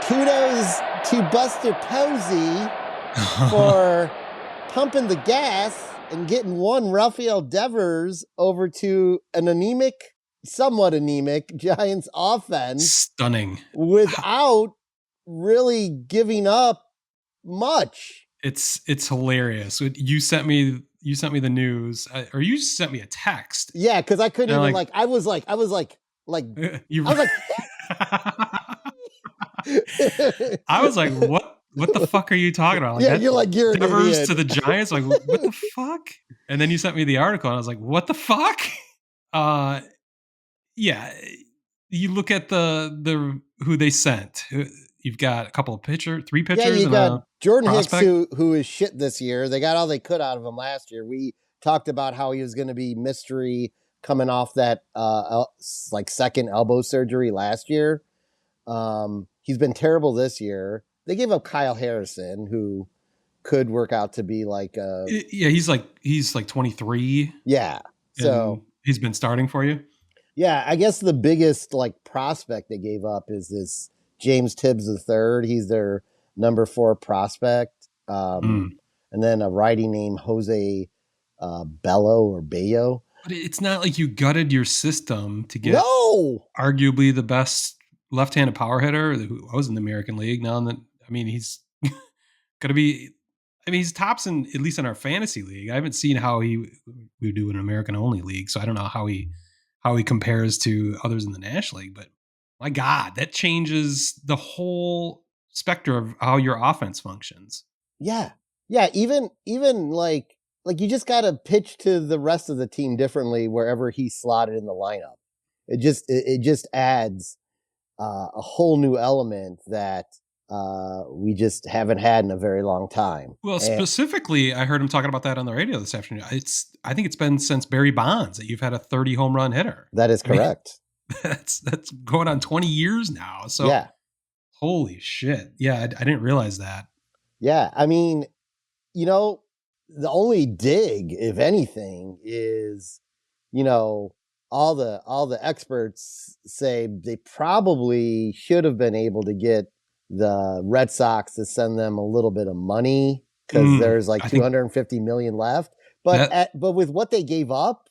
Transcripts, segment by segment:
kudos to Buster Posey for pumping the gas and getting one Rafael Devers over to an somewhat anemic Giants offense. Stunning. Without really giving up much. It's hilarious. You sent me the news, or you sent me a text. Yeah, because I couldn't even like I was like I was like, what the fuck are you talking about? Like, yeah, you're an Devers idiot. to the Giants. Like, what the fuck? And then you sent me the article, and I was like, what the fuck? Yeah. You look at the who they sent. You've got a couple of three pitchers. Yeah, you got Jordan prospect. Hicks, who is shit this year. They got all they could out of him last year. We talked about how he was going to be mystery coming off that second elbow surgery last year. He's been terrible this year. They gave up Kyle Harrison, who could work out to be he's like 23. Yeah. So he's been starting for you. Yeah, I guess the biggest prospect they gave up is this James Tibbs III. He's their number 4 prospect. And then a righty named Jose Bello. But it's not like you gutted your system to get arguably the best left-handed power hitter who was in the American League. He's going to be. He's tops at least in our fantasy league. I haven't seen how we do in an American-only league, so I don't know how he compares to others in the National League. But my God, that changes the whole spectrum of how your offense functions. Yeah. Even you just got to pitch to the rest of the team differently wherever he's slotted in the lineup. It just adds a whole new element that we just haven't had in a very long time. Well, specifically, I heard him talking about that on the radio this afternoon. I think it's been since Barry Bonds that you've had a 30 home run hitter. That is correct. That's going on 20 years now. So yeah. Holy shit. Yeah, I didn't realize that. Yeah, the only dig, if anything, is, all the experts say they probably should have been able to get the Red Sox to send them a little bit of money because there's $250 million left. But with what they gave up,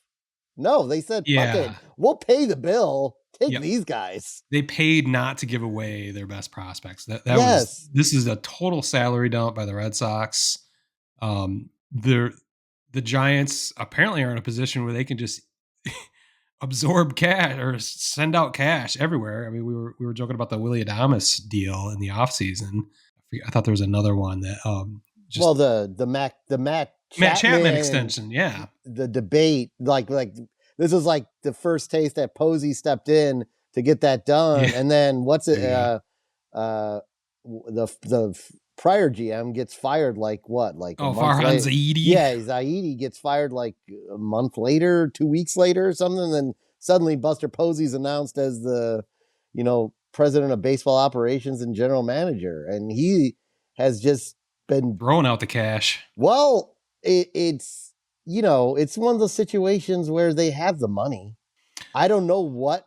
no, they said, fuck it, we'll pay the bill. Take these guys. They paid not to give away their best prospects. This is a total salary dump by the Red Sox. The Giants apparently are in a position where they can just absorb cash or send out cash everywhere. We were joking about the Willy Adames deal in the offseason. I thought there was another one that the Matt Chapman extension. Yeah, the debate this was the first taste that Posey stepped in to get that done, and then the prior GM gets fired Farhan Zaidi. Yeah, Zaidi gets fired a month later, 2 weeks later or something. And then suddenly Buster Posey's announced as the, president of baseball operations and general manager. And he has just been throwing out the cash. Well, it's one of those situations where they have the money. I don't know what.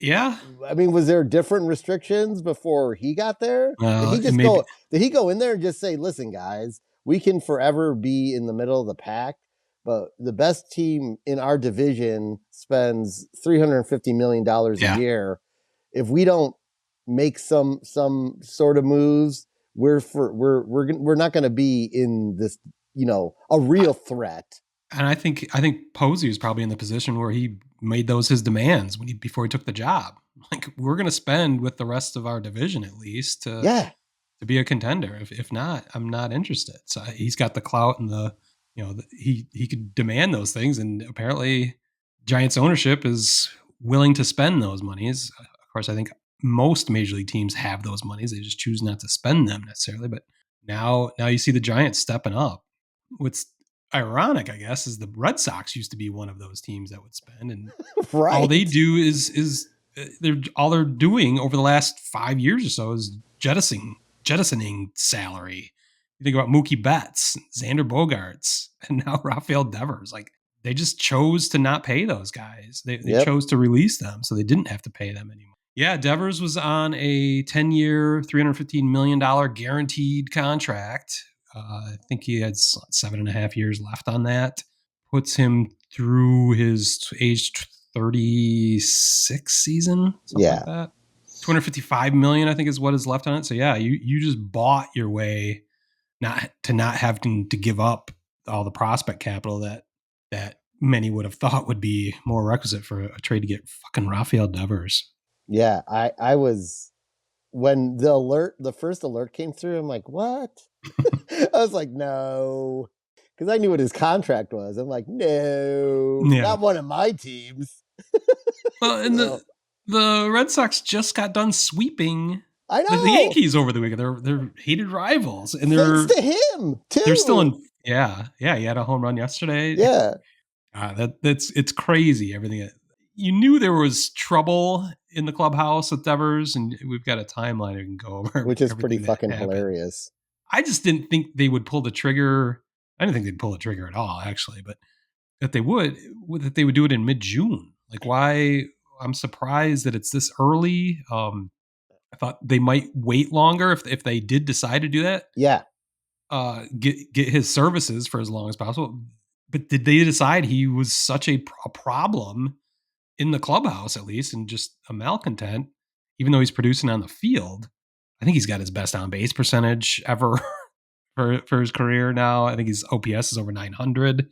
Yeah. Was there different restrictions before he got there? Did he go in there and just say, listen, guys, we can forever be in the middle of the pack, but the best team in our division spends $350 million a year. If we don't make some sort of moves, we're not going to be in this, a real threat. And I think Posey was probably in the position where he made those his demands before he took the job. We're going to spend with the rest of our division at least to be a contender. If not, I'm not interested. So he's got the clout and he could demand those things. And apparently Giants ownership is willing to spend those monies. Of course, I think most major league teams have those monies. They just choose not to spend them necessarily. But now you see the Giants stepping up. What's ironic, I guess, is the Red Sox used to be one of those teams that would spend, and all they do is all they're doing over the last 5 years or so is jettisoning salary. You think about Mookie Betts, Xander Bogaerts, and now Rafael Devers. They just chose to not pay those guys. They chose to release them, so they didn't have to pay them anymore. Yeah, Devers was on a 10-year, $315 million guaranteed contract. I think he had 7.5 years left on that. Puts him through his age 36 season, something like that. 255 million, I think, is what is left on it. So yeah, you just bought your way not having to give up all the prospect capital that many would have thought would be more requisite for a trade to get fucking Rafael Devers. Yeah, I was, when the first alert came through, I'm like, what? I was like, no, because I knew what his contract was. I'm like, no, not one of my teams. Well, and the Red Sox just got done sweeping I know the Yankees over the weekend. They're hated rivals, and thanks to him too. They're still in. Yeah. He had a home run yesterday. Yeah, it's crazy. Everything. You knew there was trouble in the clubhouse with Devers, and we've got a timeline we can go over, which is pretty fucking hilarious. I just didn't think they would pull the trigger. I didn't think they'd pull the trigger at all, actually, but that they would do it in mid-June. Like, why? I'm surprised that it's this early. I thought they might wait longer if they did decide to do that. Yeah. Get his services for as long as possible. But did they decide he was such a problem in the clubhouse, at least, and just a malcontent, even though he's producing on the field? I think he's got his best on base percentage ever for his career now. I think his OPS is over 900.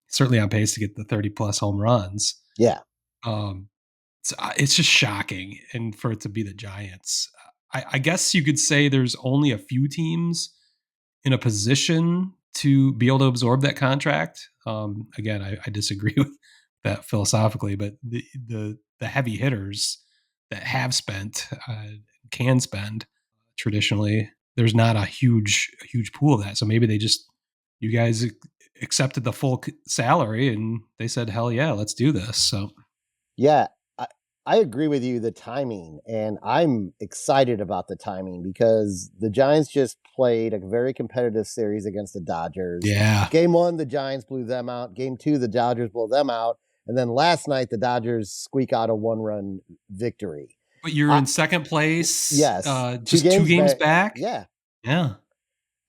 Certainly on pace to get the 30 plus home runs. Yeah. It's just shocking. And for it to be the Giants, I guess you could say there's only a few teams in a position to be able to absorb that contract. Again, I disagree with that philosophically, but the heavy hitters that have spent, can spend traditionally, there's not a huge pool of that. So maybe you guys accepted the full salary and they said, hell yeah, let's do this. So yeah, I agree with you, the timing, and I'm excited about the timing because the Giants just played a very competitive series against the Dodgers. Yeah. Game 1, the Giants blew them out. Game 2, the Dodgers blew them out. And then last night, the Dodgers squeak out a 1-run victory. But you're in second place. Yes. Just 2 games back. Yeah. Yeah.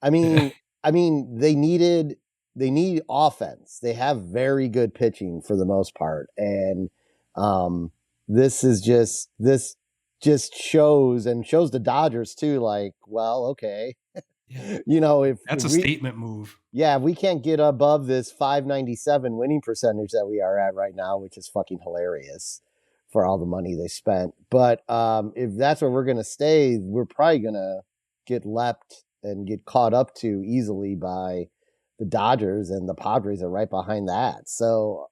I mean, they need offense. They have very good pitching for the most part. And, this just shows the Dodgers too, like, well, okay. Yeah. If that's a statement move. Yeah, we can't get above this 597 winning percentage that we are at right now, which is fucking hilarious for all the money they spent. But if that's where we're gonna stay, we're probably gonna get leapt and get caught up to easily by the Dodgers, and the Padres are right behind that. So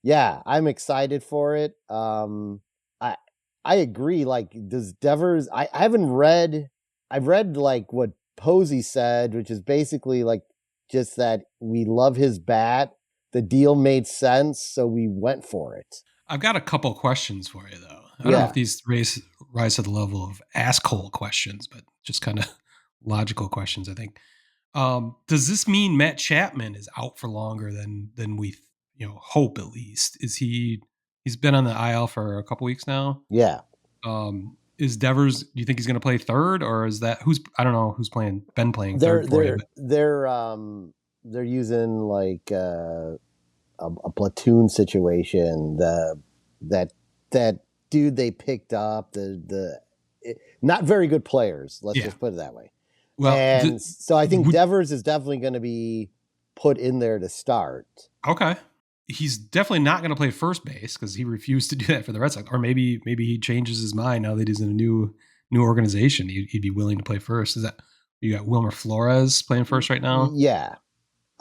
yeah, I'm excited for it. I agree. Like, does Devers? I've read like what Posey said, which is basically like just that we love his bat. The deal made sense, so we went for it. I've got a couple questions for you, though. I don't know if these rise to the level of asshole questions, but just kind of logical questions, I think. Does this mean Matt Chapman is out for longer than we hope? At least he's been on the IL for a couple weeks now. Yeah. Is Devers? Do you think he's going to play third, or is that I don't know who's playing third for you? They're using like a platoon situation. That dude they picked up, not very good players. Let's just put it that way. Well, so I think Devers is definitely going to be put in there to start. Okay. He's definitely not going to play first base because he refused to do that for the Red Sox. Or maybe he changes his mind now that he's in a new organization. He'd be willing to play first. Is that you got Wilmer Flores playing first right now? Yeah.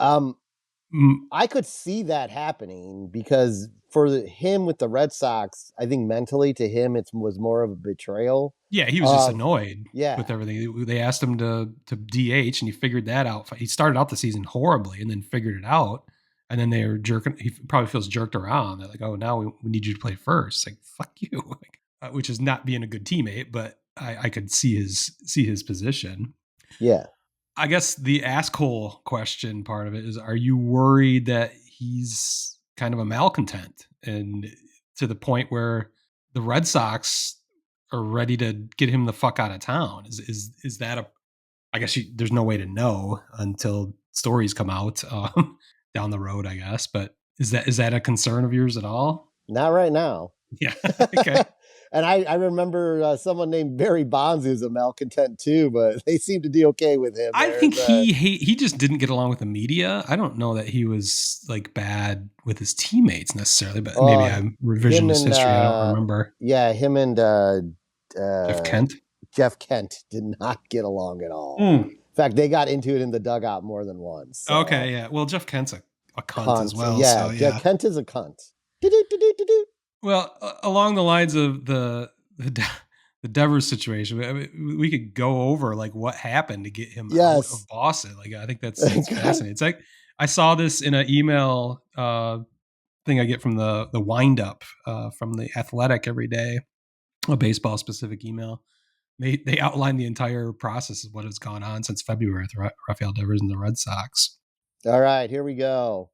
I could see that happening because for him with the Red Sox, I think mentally to him it was more of a betrayal. Yeah, he was just annoyed with everything. They asked him to DH, and he figured that out. He started out the season horribly and then figured it out. And then they were jerking. He probably feels jerked around. They're like, "Oh, now we need you to play first." Like, fuck you, which is not being a good teammate. But I could see his position. Yeah. I guess the asshole question part of it is: are you worried that he's kind of a malcontent, and to the point where the Red Sox are ready to get him the fuck out of town. Is that a? I guess there's no way to know until stories come out down the road, I guess. But is that a concern of yours at all? Not right now. Yeah. Okay. And I remember someone named Barry Bonds who's a malcontent too, but they seem to do okay with him. I think he just didn't get along with the media. I don't know that he was like bad with his teammates necessarily, but maybe I'm revisionist history. I don't remember. Yeah, him and Jeff Kent. Jeff Kent did not get along at all. In fact, they got into it in the dugout more than once. So. Okay, yeah. Well, Jeff Kent's a cunt as well. Yeah, so, yeah. Jeff Kent is a cunt. Well, along the lines of the Devers situation, I mean, we could go over like what happened to get him out of Boston. Like, I think that's fascinating. It's like I saw this in an email thing I get from the wind up from the Athletic every day, a baseball specific email. They outline the entire process of what has gone on since February with Rafael Devers and the Red Sox. All right, here we go.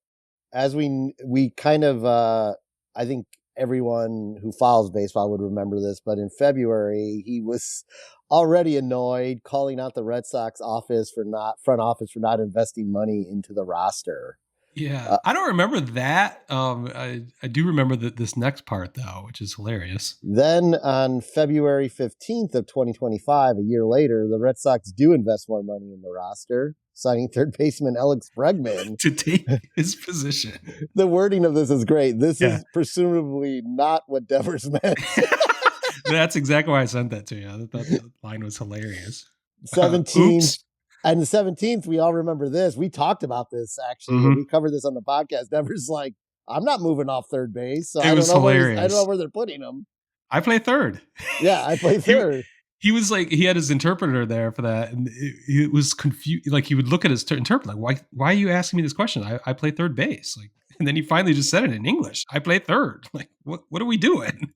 As we kind of, I think everyone who follows baseball would remember this, but in February, he was already annoyed, calling out the Red Sox front office for not investing money into the roster. Yeah, I don't remember that. I do remember this next part though, which is hilarious. Then on February 15th of 2025, a year later, the Red Sox do invest more money in the roster, signing third baseman Alex Bregman to take his position. The wording of this is great. This is presumably not what Devers meant. That's exactly why I sent that to you. I thought the line was hilarious. 17th. And the 17th, we all remember this. We talked about this, actually. Mm-hmm. We covered this on the podcast. Devers like, I'm not moving off third base. So I don't know where they're putting him. I play third. Yeah, I play third. He was like, he had his interpreter there for that. And it was confused. Like, he would look at his interpreter, like, why are you asking me this question? I play third base. Like, and then he finally just said it in English. I play third. Like, what are we doing?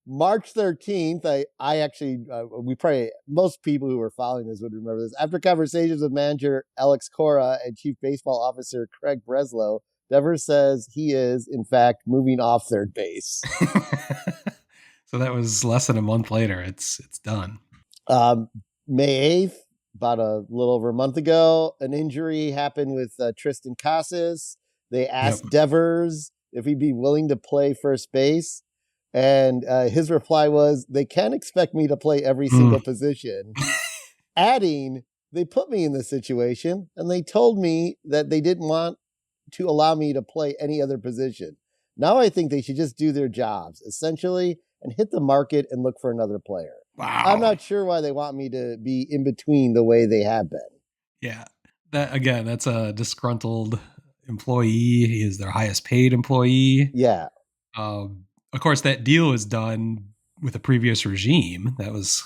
March 13th, I actually, we probably, most people who are following this would remember this. After conversations with manager Alex Cora and chief baseball officer Craig Breslow, Devers says he is, in fact, moving off third base. So that was less than a month later. It's done. May 8th, about a little over a month ago, an injury happened with Tristan Casas. They asked Devers if he'd be willing to play first base. And his reply was, they can't expect me to play every single position. Adding, they put me in this situation and they told me that they didn't want to allow me to play any other position. Now I think they should just do their jobs, essentially, and hit the market and look for another player. Wow. I'm not sure why they want me to be in between the way they have been. Yeah. That's a disgruntled employee. He is their highest paid employee. Yeah. Of course, that deal was done with a previous regime. That was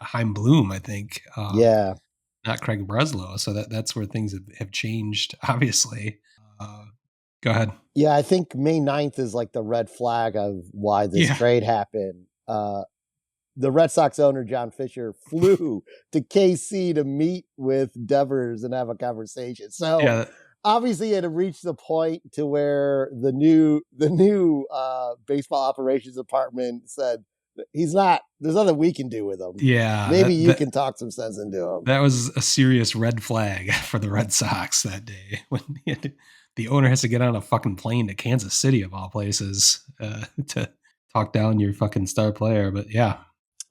Chaim Bloom, I think. Not Craig Breslow. So that's where things have changed, obviously. Go ahead. Yeah, I think May 9th is like the red flag of why this trade happened. The Red Sox owner, John Fisher, flew to KC to meet with Devers and have a conversation. So obviously it had reached the point to where the new baseball operations department said, there's nothing we can do with him. Yeah. Maybe you can talk some sense into him. That was a serious red flag for the Red Sox that day when the owner has to get on a fucking plane to Kansas City of all places to talk down your fucking star player. But yeah.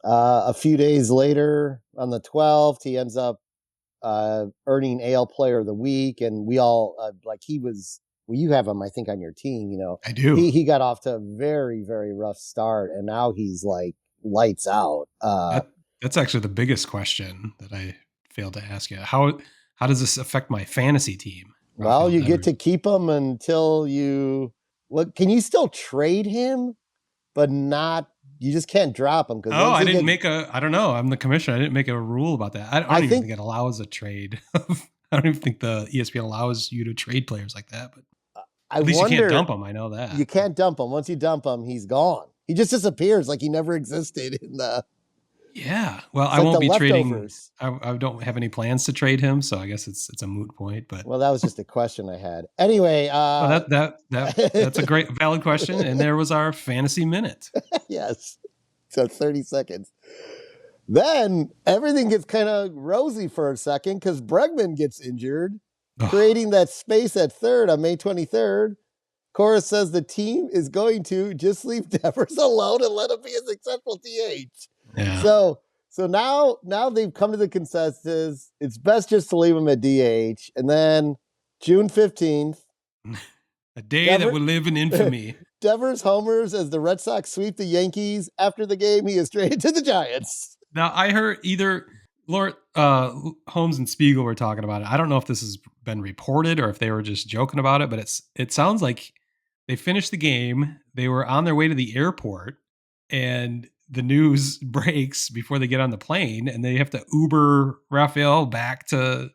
A few days later on the 12th, he ends up earning AL Player of the Week, and we all you have him, I think, on your team. You know, I do. He got off to a very, very rough start, and now he's like lights out. That's actually the biggest question that I failed to ask you. How does this affect my fantasy team? Well, you get to keep him until can you still trade him, but not. You just can't drop him. I don't know. I'm the commissioner. I didn't make a rule about that. I don't even think it allows a trade. I don't even think the ESPN allows you to trade players like that. But at least you can't dump him. I know that. You can't dump him. Once you dump him, he's gone. He just disappears like he never existed in the. Yeah. Well, It's I like won't the be trading. leftovers. I don't have any plans to trade him, so I guess it's a moot point. But well, that was just a question I had. Anyway, well, that's a great valid question, and there was our fantasy minute. yes, so 30 seconds. Then everything gets kind of rosy for a second because Bregman gets injured, creating that space at third on May 23rd. Cora says the team is going to just leave Devers alone and let him be a successful DH. Yeah. So now they've come to the consensus. It's best just to leave him at DH. And then June 15th. A day that will live in infamy. Devers homers as the Red Sox sweep the Yankees. After the game, he is traded to the Giants. Now, I heard either Holmes and Spiegel were talking about it. I don't know if this has been reported or if they were just joking about it, but it sounds like they finished the game. They were on their way to the airport, and the news breaks before they get on the plane, and they have to Uber Rafael back to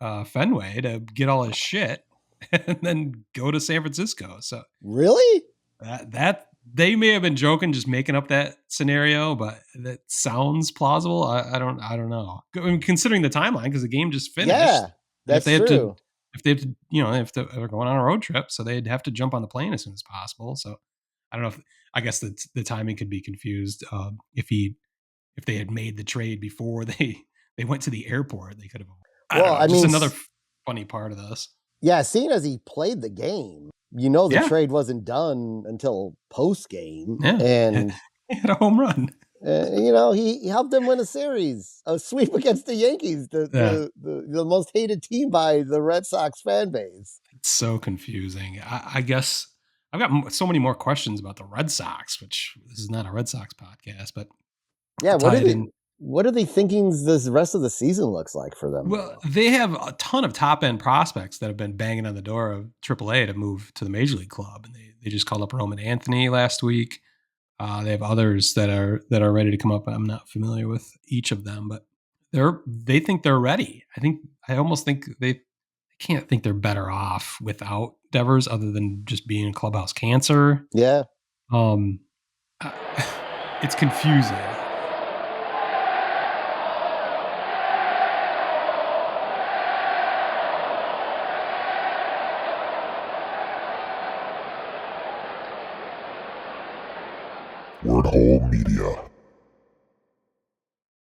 Fenway to get all his shit, and then go to San Francisco. So really, that they may have been joking, just making up that scenario, but that sounds plausible. I don't know. I mean, considering the timeline, because the game just finished. Yeah, that's true. If they have to, they're going on a road trip, so they'd have to jump on the plane as soon as possible. So I don't know I guess the timing could be confused. If they had made the trade before they went to the airport, they could have. I mean, another funny part of this. Yeah, seeing as he played the game, the trade wasn't done until post game, and he had a home run. He helped them win a series, a sweep against the Yankees, the most hated team by the Red Sox fan base. It's so confusing. I guess I've got so many more questions about the Red Sox, which this is not a Red Sox podcast, but yeah, what are they thinking this rest of the season looks like for them? Well, they have a ton of top end prospects that have been banging on the door of AAA to move to the Major League club, and they just called up Roman Anthony last week. They have others that are ready to come up. I'm not familiar with each of them, but they think they're ready. I almost think I can't think they're better off without Devers, other than just being a clubhouse cancer. Yeah. It's confusing. Word Hole Media.